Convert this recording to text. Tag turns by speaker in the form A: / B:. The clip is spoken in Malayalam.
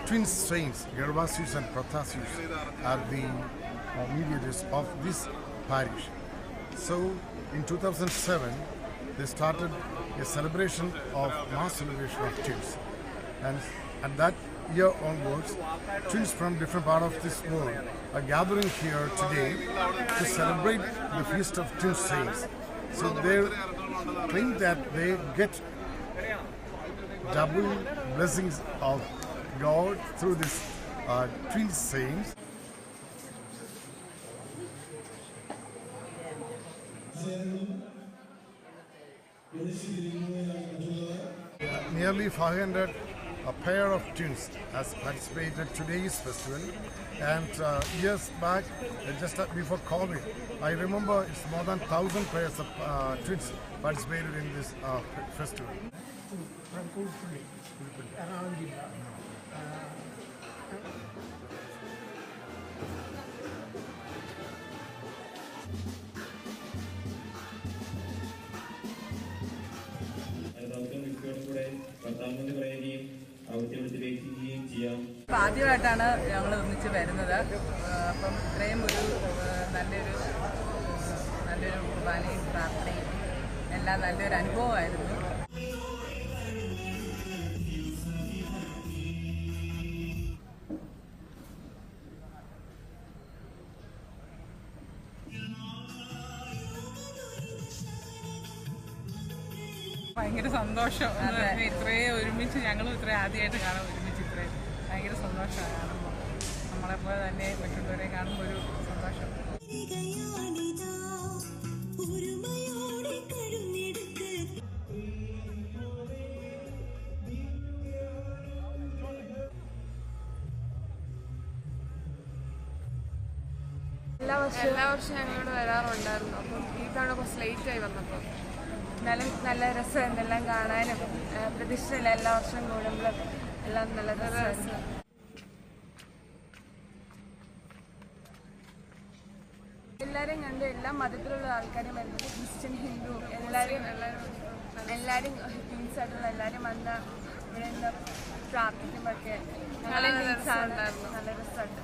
A: twin saints, Gervasius and Prothasius, are the mediators of this parish. So in 2007, they started a celebration of mass celebration of twins. And at that year onwards, twins from different parts of this world are gathering here today to celebrate the feast of twin saints. So they think that they get double blessings of God through this twin saints. Nearly 500 a pair of twins has participated today's festival, and years back, just before COVID, I remember it's more than 1,000 pairs of twins participated in this festival.
B: ആദ്യമായിട്ടാണ് ഞങ്ങൾ ഒന്നിച്ച് വരുന്നത്. അപ്പം ഇത്രയും ഒരു നല്ലൊരു കുർബാനയും പ്രാർത്ഥനയും എല്ലാം നല്ലൊരു അനുഭവമായിരുന്നു. ഭയങ്കര സന്തോഷം. ഇത്രയും ഒരുമിച്ച് ഞങ്ങളും ഇത്രയും ആദ്യമായിട്ട് കാണാൻ ഒരുമിച്ച് ഇത്രയും ഭയങ്കര സന്തോഷമാണ് കാണുമ്പോൾ. നമ്മളെപ്പോലെ തന്നെ മറ്റുള്ളവരെ കാണുമ്പോൾ ഒരു സന്തോഷം.
C: എല്ലാ വർഷവും ഞങ്ങളോട് വരാറുണ്ടായിരുന്നു. അപ്പം ഈ തവണ കുറച്ച് ലേറ്റായി വന്നപ്പോൾ നല്ല രസമായിരുന്നു എല്ലാം കാണാനും. പ്രതീക്ഷിച്ചില്ല എല്ലാ വർഷവും കൂടുമ്പോഴും എല്ലാം നല്ല രസമായിരുന്നു. എല്ലാവരെയും കണ്ട് എല്ലാ മതത്തിലുള്ള ആൾക്കാരും വരുന്നത്, ക്രിസ്ത്യൻ, ഹിന്ദു എല്ലാവരും ടീംസായിട്ടുള്ള എല്ലാവരും വന്ന ഇവിടെ എന്താ പ്രാർത്ഥിക്കുമ്പോഴൊക്കെ നല്ല രസമുണ്ട്.